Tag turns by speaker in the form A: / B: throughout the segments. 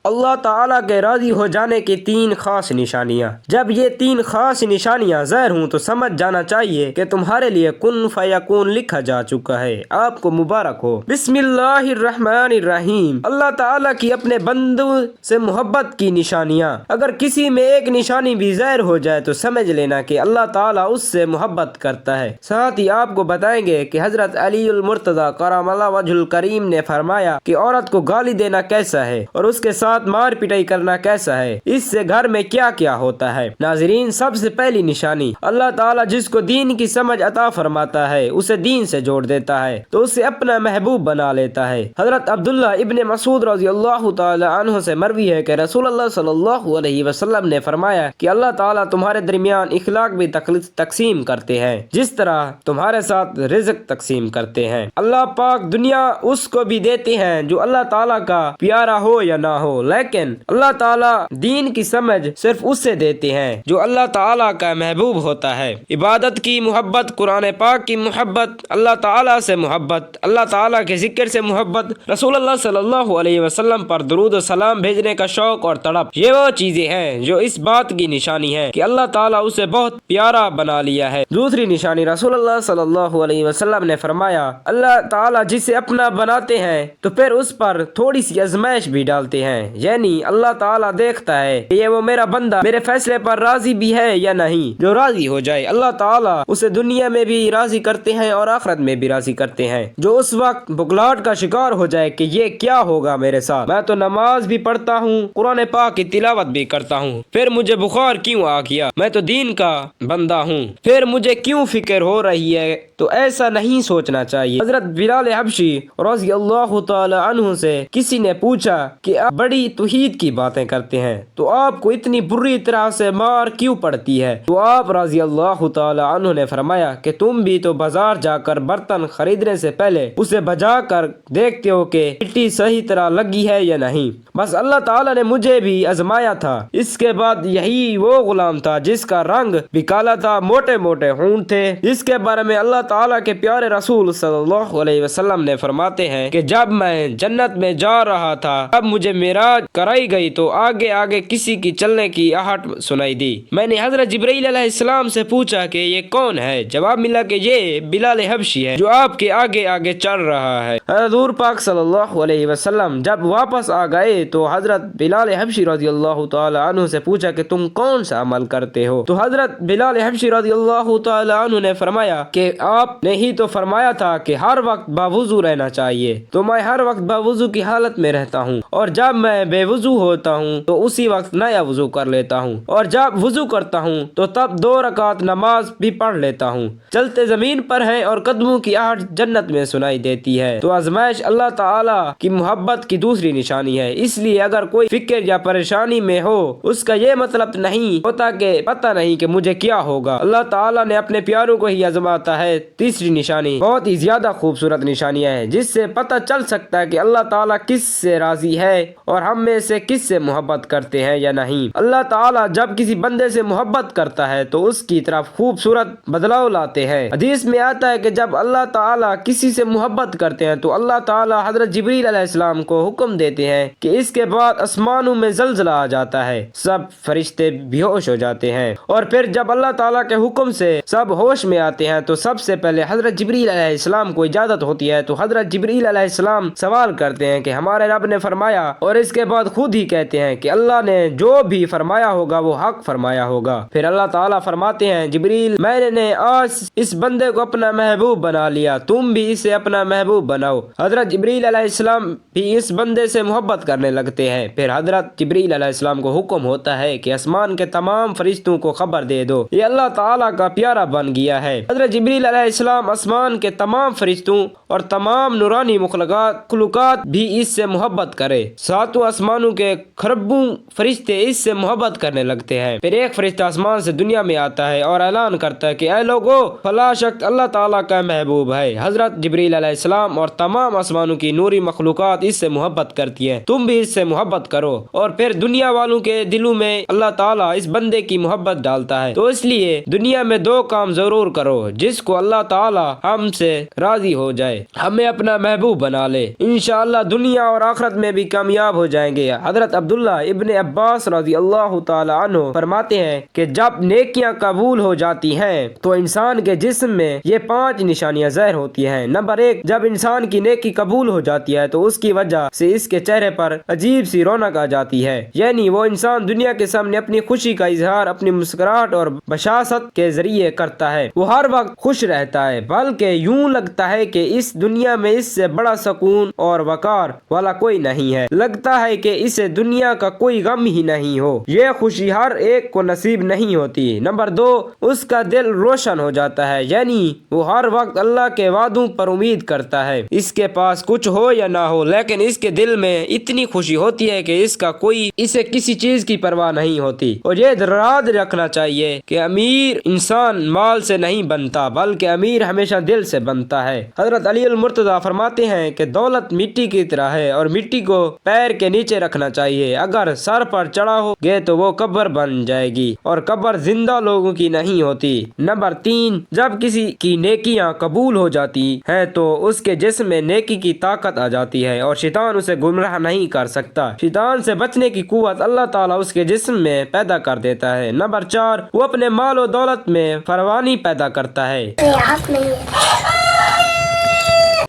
A: اللہ تعالیٰ کے راضی ہو جانے کی 3 خاص نشانیاں۔ جب یہ 3 خاص نشانیاں ظاہر ہوں تو سمجھ جانا چاہیے کہ تمہارے لیے کن فیکون لکھا جا چکا ہے۔ آپ کو مبارک ہو۔ بسم اللہ الرحمن الرحیم۔ اللہ تعالیٰ کی اپنے بندوں سے محبت کی نشانیاں۔ اگر کسی میں ایک نشانی بھی ظاہر ہو جائے تو سمجھ لینا کہ اللہ تعالیٰ اس سے محبت کرتا ہے۔ ساتھ ہی آپ کو بتائیں گے کہ حضرت علی المرتضیٰ کرم اللہ وجہ الکریم نے فرمایا کہ عورت کو گالی دینا کیسا ہے اور اس کے ساتھ مار پٹائی کرنا کیسا ہے، اس سے گھر میں کیا کیا ہوتا ہے۔ ناظرین، سب سے پہلی نشانی، اللہ تعالیٰ جس کو دین کی سمجھ عطا فرماتا ہے اسے دین سے جوڑ دیتا ہے تو اسے اپنا محبوب بنا لیتا ہے۔ حضرت عبداللہ ابن مسعود رضی اللہ تعالی عنہ سے مروی ہے کہ رسول اللہ صلی اللہ علیہ وسلم نے فرمایا کہ اللہ تعالیٰ تمہارے درمیان اخلاق بھی تقسیم کرتے ہیں جس طرح تمہارے ساتھ رزق تقسیم کرتے ہیں۔ اللہ پاک دنیا اس کو بھی دیتے ہیں جو اللہ تعالیٰ کا پیارا ہو یا نہ ہو، لیکن اللہ تعالیٰ دین کی سمجھ صرف اس سے دیتے ہیں جو اللہ تعالیٰ کا محبوب ہوتا ہے۔ عبادت کی محبت، قرآن پاک کی محبت، اللہ تعالیٰ سے محبت، اللہ تعالیٰ کے ذکر سے محبت، رسول اللہ صلی اللہ علیہ وسلم پر درود و سلام بھیجنے کا شوق اور تڑپ، یہ وہ چیزیں ہیں جو اس بات کی نشانی ہے کہ اللہ تعالیٰ اسے بہت پیارا بنا لیا ہے۔ دوسری نشانی، رسول اللہ صلی اللہ علیہ وسلم نے فرمایا اللہ تعالیٰ جسے اپنا بناتے ہیں تو پھر اس پر تھوڑی سی آزمائش بھی ڈالتے ہیں، یعنی اللہ تعالیٰ دیکھتا ہے کہ یہ وہ میرا بندہ میرے فیصلے پر راضی بھی ہے یا نہیں۔ جو راضی ہو جائے اللہ تعالیٰ اسے دنیا میں بھی راضی کرتے ہیں اور آخرت میں بھی راضی کرتے ہیں۔ جو اس وقت بغلاٹ کا شکار ہو جائے کہ یہ کیا ہوگا میرے ساتھ، میں تو نماز بھی پڑھتا ہوں، قرآن پاک کی تلاوت بھی کرتا ہوں، پھر مجھے بخار کیوں آ گیا، میں تو دین کا بندہ ہوں، پھر مجھے کیوں فکر ہو رہی ہے، تو ایسا نہیں سوچنا چاہیے۔ حضرت بلال حبشی رضی اللہ تعالی عنہ سے کسی نے پوچھا کہ آپ بڑی توحید کی باتیں کرتے ہیں تو آپ کو اتنی بری طرح سے مار کیوں پڑتی ہے، تو آپ رضی اللہ تعالی عنہ نے فرمایا کہ تم بھی تو بازار جا کر برتن خریدنے سے پہلے اسے بجا کر دیکھتے ہو کہ مٹی صحیح طرح لگی ہے یا نہیں۔ بس اللہ تعالیٰ نے مجھے بھی آزمایا تھا، اس کے بعد یہی وہ غلام تھا جس کا رنگ بھی کالا تھا، موٹے موٹے ہونٹ تھے، جس کے بارے میں اللہ تعالیٰ کے پیارے رسول صلی اللہ علیہ وسلم نے فرماتے ہیں کہ جب میں جنت میں جا رہا تھا تب مجھے معراج کرائی گئی تو آگے آگے کسی کی چلنے کی آہٹ سنائی دی۔ میں نے حضرت جبرائیل علیہ السلام سے پوچھا کہ یہ کون ہے، جواب ملا کہ یہ بلال حبشی ہے جو آپ کے آگے آگے چل رہا ہے۔ حضور پاک صلی اللہ علیہ وسلم جب واپس آ گئے تو حضرت بلال حبشی رضی اللہ تعالی عنہ سے پوچھا کہ تم کون سا عمل کرتے ہو، تو حضرت بلال حبشی رضی اللہ تعالی عنہ نے فرمایا کہ آپ نے ہی تو فرمایا تھا کہ ہر وقت باوضو رہنا چاہیے، تو میں ہر وقت باوضو کی حالت میں رہتا ہوں، اور جب میں بے وضو ہوتا ہوں تو اسی وقت نیا وضو کر لیتا ہوں، اور جب وضو کرتا ہوں تو تب 2 رکعت نماز بھی پڑھ لیتا ہوں، چلتے زمین پر ہیں اور قدموں کی آہٹ جنت میں سنائی دیتی ہے۔ تو آزمائش اللہ تعالیٰ کی محبت کی دوسری نشانی ہے، اس لیے اگر کوئی فکر یا پریشانی میں ہو اس کا یہ مطلب نہیں ہوتا کہ پتہ نہیں کہ مجھے کیا ہوگا، اللہ تعالیٰ نے اپنے پیاروں کو ہی آزماتا ہے۔ تیسری نشانی بہت ہی زیادہ خوبصورت نشانیاں ہیں جس سے پتہ چل سکتا ہے کہ اللہ تعالیٰ کس سے راضی ہے اور ہم میں سے کس سے محبت کرتے ہیں یا نہیں۔ اللہ تعالیٰ جب کسی بندے سے محبت کرتا ہے تو اس کی طرف خوبصورت بدلاؤ لاتے ہیں۔ حدیث میں آتا ہے کہ جب اللہ تعالیٰ کسی سے محبت کرتے ہیں تو اللہ تعالیٰ حضرت جبرائیل علیہ السلام کو حکم دیتے ہیں کہ اس کے بعد آسمانوں میں زلزلہ آ جاتا ہے، سب فرشتے بے ہوش ہو جاتے ہیں، اور پھر جب اللہ تعالیٰ کے حکم سے سب ہوش میں آتے ہیں تو سب سے پہلے حضرت جبرائیل علیہ السلام کو اجازت ہوتی ہے، تو حضرت جبرائیل علیہ السلام سوال کرتے ہیں کہ ہمارے رب نے فرمایا، اور اس کے بعد خود ہی کہتے ہیں کہ اللہ نے جو بھی فرمایا ہوگا وہ حق فرمایا ہوگا۔ پھر اللہ تعالیٰ فرماتے ہیں جبرائیل میں نے آج اس بندے کو اپنا محبوب بنا لیا، تم بھی اسے اپنا محبوب بناؤ۔ حضرت جبرائیل علیہ السلام بھی اس بندے سے محبت کرنے لگتے ہیں۔ پھر حضرت جبرائیل علیہ السلام کو حکم ہوتا ہے کہ آسمان کے تمام فرشتوں کو خبر دے دو یہ اللہ تعالیٰ کا پیارا بن گیا ہے۔ حضرت جبرائیل علیہ السلام آسمان کے تمام فرشتوں اور تمام نورانی مخلوقات بھی اس سے محبت کرے، 7 آسمانوں کے خربوں فرشتے اس سے محبت کرنے لگتے ہیں۔ پھر ایک فرشتہ آسمان سے دنیا میں آتا ہے اور اعلان کرتا ہے کہ اے لوگو، فلاں شخص اللہ تعالیٰ کا محبوب ہے۔ حضرت جبرائیل علیہ السلام اور تمام آسمانوں کی نوری مخلوقات اس سے محبت کرتی ہیں، تم بھی اس سے محبت کرو، اور پھر دنیا والوں کے دلوں میں اللہ تعالیٰ اس بندے کی محبت ڈالتا ہے۔ تو اس لیے دنیا میں 2 کام ضرور کرو جس کو اللہ تعالیٰ ہم سے راضی ہو جائے، ہمیں اپنا محبوب بنا لے، انشاءاللہ دنیا اور آخرت میں بھی کامیاب ہو جائیں گے۔ حضرت عبداللہ ابن عباس رضی اللہ تعالی عنہ فرماتے ہیں کہ جب نیکیاں قبول ہو جاتی ہیں تو انسان کے جسم میں یہ 5 نشانیاں ظاہر ہوتی ہیں۔ نمبر 1، جب انسان کی نیکی قبول ہو جاتی ہے تو اس کی وجہ سے اس کے چہرے پر عجیب سی رونق آ جاتی ہے، یعنی وہ انسان دنیا کے سامنے اپنی خوشی کا اظہار اپنی مسکراہٹ اور بشاشت کے ذریعے کرتا ہے۔ وہ ہر وقت خوش رہتا ہے، بلکہ یوں لگتا ہے کہ اس دنیا میں اس سے بڑا سکون اور وقار والا کوئی نہیں ہے، لگتا ہے کہ اسے دنیا کا کوئی غم ہی نہیں ہو۔ یہ خوشی ہر ایک کو نصیب نہیں ہوتی۔ نمبر 2، اس کا دل روشن ہو جاتا ہے، یعنی وہ ہر وقت اللہ کے وعدوں پر امید کرتا ہے، اس کے پاس کچھ ہو یا نہ ہو، لیکن اس کے دل میں اتنی خوشی ہوتی ہے کہ اسے کسی چیز کی پرواہ نہیں ہوتی۔ اور یہ یاد رکھنا چاہیے کہ امیر انسان مال سے نہیں بنتا، بلکہ امیر ہمیشہ دل سے بنتا ہے۔ حضرت علی المرتضیٰ فرماتے ہیں کہ دولت مٹی کی طرح ہے اور مٹی کو پیر کے نیچے رکھنا چاہیے، اگر سر پر چڑھا ہو گے تو وہ قبر بن جائے گی اور قبر زندہ لوگوں کی نہیں ہوتی۔ نمبر 3، جب کسی کی نیکیاں قبول ہو جاتی ہے تو اس کے جسم میں نیکی کی طاقت آ جاتی ہے اور شیطان اسے گمراہ نہیں کر سکتا۔ شیطان سے بچنے کی قوت اللہ تعالیٰ اس کے جسم میں پیدا کر دیتا ہے۔ نمبر 4، وہ اپنے مال و دولت میں فراوانی پیدا کرتا ہے،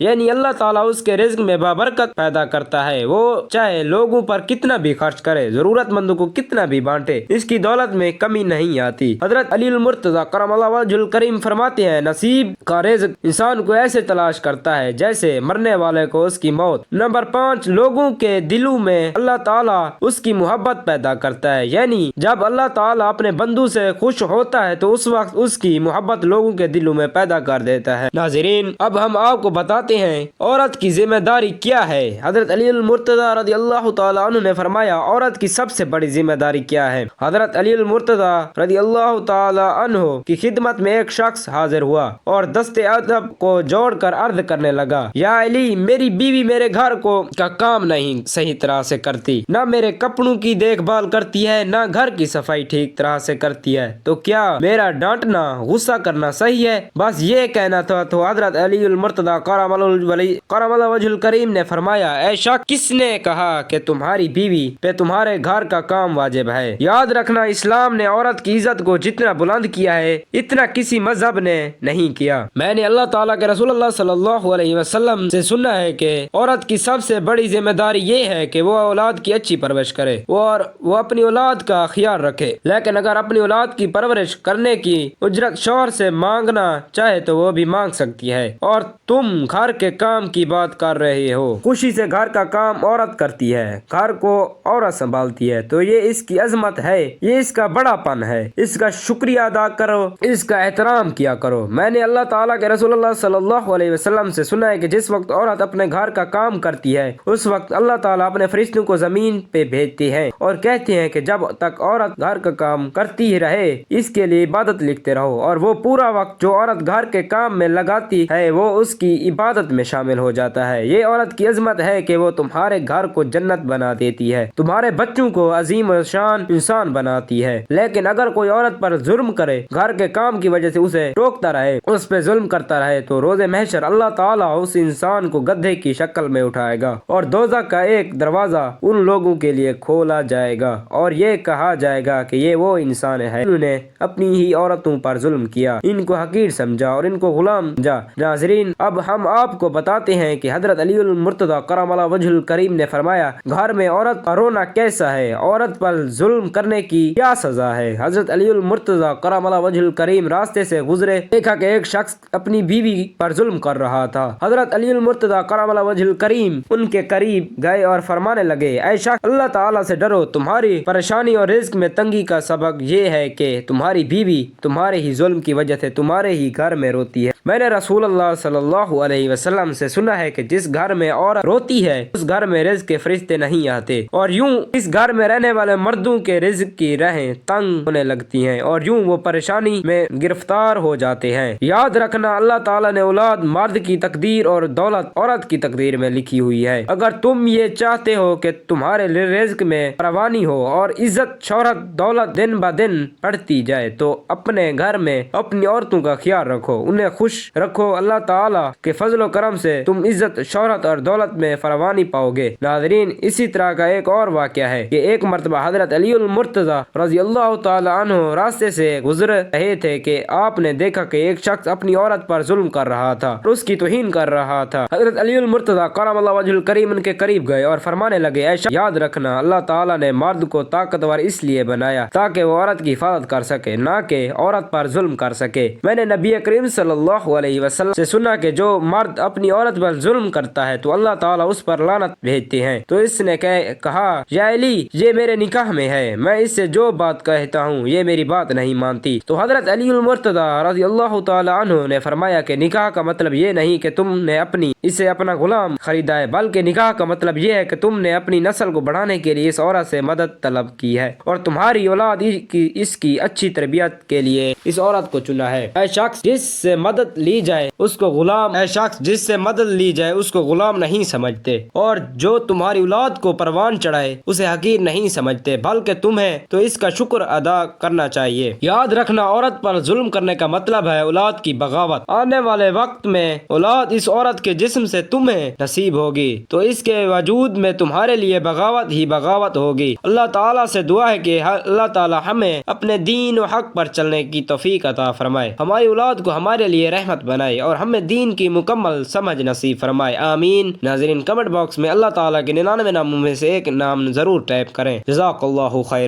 A: یعنی اللہ تعالیٰ اس کے رزق میں بابرکت پیدا کرتا ہے۔ وہ چاہے لوگوں پر کتنا بھی خرچ کرے، ضرورت مندوں کو کتنا بھی بانٹے، اس کی دولت میں کمی نہیں آتی۔ حضرت علی المرتضیٰ کرم اللہ وجہ الکریم فرماتے ہیں، نصیب کا رزق انسان کو ایسے تلاش کرتا ہے جیسے مرنے والے کو اس کی موت۔ نمبر 5، لوگوں کے دلوں میں اللہ تعالیٰ اس کی محبت پیدا کرتا ہے، یعنی جب اللہ تعالیٰ اپنے بندوں سے خوش ہوتا ہے تو اس وقت اس کی محبت لوگوں کے دلوں میں پیدا کر دیتا ہے۔ ناظرین، اب ہم آپ کو بتاتے ہیں عورت کی ذمہ داری کیا ہے۔ حضرت علی المرتضیٰ رضی اللہ تعالی عنہ نے فرمایا، عورت کی سب سے بڑی ذمہ داری کیا ہے؟ حضرت علی المرتضیٰ رضی اللہ تعالی عنہ کی خدمت میں ایک شخص حاضر ہوا اور دست ادب کو جوڑ کر عرض کرنے لگا، یا علی، میری بیوی میرے گھر کا کام نہیں صحیح طرح سے کرتی، نہ میرے کپڑوں کی دیکھ بھال کرتی ہے، نہ گھر کی صفائی ٹھیک طرح سے کرتی ہے، تو کیا میرا ڈانٹنا غصہ کرنا صحیح ہے؟ بس یہ کہنا تھا تو حضرت علی المرتضیٰ کرم اللہ وجہ الکریم نے فرمایا، اے شخص، کس نے کہا کہ تمہاری بیوی پہ تمہارے گھر کا کام واجب ہے؟ یاد رکھنا، اسلام نے عورت کی عزت کو جتنا بلند کیا ہے اتنا کسی مذہب نے نہیں کیا۔ میں نے اللہ تعالیٰ کے رسول اللہ صلی اللہ علیہ وسلم سے سنا ہے کہ عورت کی سب سے بڑی ذمہ داری یہ ہے کہ وہ اولاد کی اچھی پرورش کرے اور وہ اپنی اولاد کا خیال رکھے، لیکن اگر اپنی اولاد کی پرورش کرنے کی اجرت شوہر سے مانگنا چاہے تو وہ بھی مانگ سکتی ہے۔ اور تم گھر کے کام کی بات کر رہے ہو، خوشی سے گھر کا کام عورت کرتی ہے، گھر کو عورت سنبھالتی ہے، تو یہ اس کی عظمت ہے، یہ اس کا بڑا پن ہے، اس کا شکریہ ادا کرو، اس کا احترام کیا کرو۔ میں نے اللہ تعالیٰ کے رسول اللہ صلی اللہ علیہ وسلم سے سنا ہے کہ جس وقت عورت اپنے گھر کا کام کرتی ہے اس وقت اللہ تعالیٰ اپنے فرشتوں کو زمین پہ بھیجتے ہیں اور کہتے ہیں کہ جب تک عورت گھر کا کام کرتی ہی رہے اس کے لیے عبادت لکھتے رہو، اور وہ پورا وقت جو عورت گھر کے کام میں لگاتی ہے وہ اس کی عبادت میں شامل ہو جاتا ہے۔ یہ عورت کی عظمت ہے کہ وہ تمہارے گھر کو جنت بنا دیتی ہے، تمہارے بچوں کو عظیم و شان انسان بناتی ہے۔ لیکن اگر کوئی عورت پر ظلم کرے، گھر کے کام کی وجہ سے اسے ٹوکتا رہے، اس پہ ظلم کرتا رہے، تو روز محشر اللہ تعالیٰ اس انسان کو گدھے کی شکل میں اٹھائے گا اور دوزخ کا ایک دروازہ ان لوگوں کے لیے کھولا جائے گا اور یہ کہا جائے گا کہ یہ وہ انسان ہے انہوں نے اپنی ہی عورتوں پر ظلم کیا، ان کو حقیر سمجھا اور ان کو غلام سمجھا۔ ناظرین، اب ہم آپ کو بتاتے ہیں کہ حضرت علی المرتضیٰ کرم اللہ وجہ الکریم نے فرمایا، گھر میں عورت کا رونا کیسا ہے، عورت پر ظلم کرنے کی کیا سزا ہے؟ حضرت علی المرتضیٰ کرم اللہ وجہ الکریم راستے سے گزرے، دیکھا کہ ایک شخص اپنی بیوی پر ظلم کر رہا تھا۔ حضرت علی المرتضیٰ کرم اللہ وجہ الکریم ان کے قریب گئے اور فرمانے لگے، اے شخص، اللہ تعالیٰ سے ڈرو، تمہاری پریشانی اور رزق میں تنگی کا سبب یہ ہے کہ تمہاری بیوی تمہارے ہی ظلم کی وجہ سے تمہارے ہی گھر میں روتی ہے۔ میں نے رسول اللہ صلی اللہ علیہ وسلم سے سنا ہے کہ جس گھر میں عورت روتی ہے اس گھر میں رزق کے فرشتے نہیں آتے، اور یوں اس گھر میں رہنے والے مردوں کے رزق کی راہیں تنگ ہونے لگتی ہیں اور یوں وہ پریشانی میں گرفتار ہو جاتے ہیں۔ یاد رکھنا، اللہ تعالیٰ نے اولاد مرد کی تقدیر اور دولت عورت کی تقدیر میں لکھی ہوئی ہے۔ اگر تم یہ چاہتے ہو کہ تمہارے رزق میں فراوانی ہو اور عزت، شہرت، دولت دن بہ دن بڑھتی جائے تو اپنے گھر میں اپنی عورتوں کا خیال رکھو، انہیں خوش خوش رکھو، اللہ تعالیٰ کے فضل و کرم سے تم عزت، شہرت اور دولت میں فراوانی پاؤ گے۔ ناظرین، اسی طرح کا ایک اور واقعہ ہے کہ ایک مرتبہ حضرت علی المرتضیٰ رضی اللہ تعالی عنہ راستے سے گزر رہے تھے کہ آپ نے دیکھا کہ ایک شخص اپنی عورت پر ظلم کر رہا تھا اور اس کی توہین کر رہا تھا۔ حضرت علی المرتضیٰ کرم اللہ وجہ الکریم ان کے قریب گئے اور فرمانے لگے، اے شخص، یاد رکھنا اللہ تعالیٰ نے مرد کو طاقتور اس لیے بنایا تاکہ وہ عورت کی حفاظت کر سکے، نہ کہ عورت پر ظلم کر سکے۔ میں نے نبی کریم صلی اللہ علیہ وسلم سے سنا کہ جو مرد اپنی عورت پر ظلم کرتا ہے تو اللہ تعالیٰ اس پر لعنت بھیجتے ہیں۔ تو اس نے کہا، یا علی، یہ میرے نکاح میں ہے، میں اس سے جو بات کہتا ہوں یہ میری بات نہیں مانتی۔ تو حضرت علی المرتضیٰ رضی اللہ تعالی عنہ نے فرمایا کہ نکاح کا مطلب یہ نہیں کہ تم نے اسے اپنا غلام خریدا ہے، بلکہ نکاح کا مطلب یہ ہے کہ تم نے اپنی نسل کو بڑھانے کے لیے اس عورت سے مدد طلب کی ہے اور تمہاری اولاد اس کی اچھی تربیت کے لیے اس عورت کو چنا ہے۔ اے شخص جس سے مدد لی جائے اس کو غلام نہیں سمجھتے، اور جو تمہاری اولاد کو پروان چڑھائے اسے حقیر نہیں سمجھتے، بلکہ تمہیں تو اس کا شکر ادا کرنا چاہیے۔ یاد رکھنا، عورت پر ظلم کرنے کا مطلب ہے اولاد کی بغاوت۔ آنے والے وقت میں اولاد اس عورت کے جسم سے تمہیں نصیب ہوگی تو اس کے وجود میں تمہارے لیے بغاوت ہی بغاوت ہوگی۔ اللہ تعالیٰ سے دعا ہے کہ اللہ تعالیٰ ہمیں اپنے دین و حق پر چلنے کی توفیق عطا فرمائے، ہماری اولاد کو ہمارے لیے رحمت بنائے اور ہمیں دین کی مکمل سمجھ نصیب فرمائے، آمین۔ ناظرین، کمنٹ باکس میں اللہ تعالیٰ کے 99 ناموں میں سے ایک نام ضرور ٹائپ کریں۔ جزاک اللہ خیر۔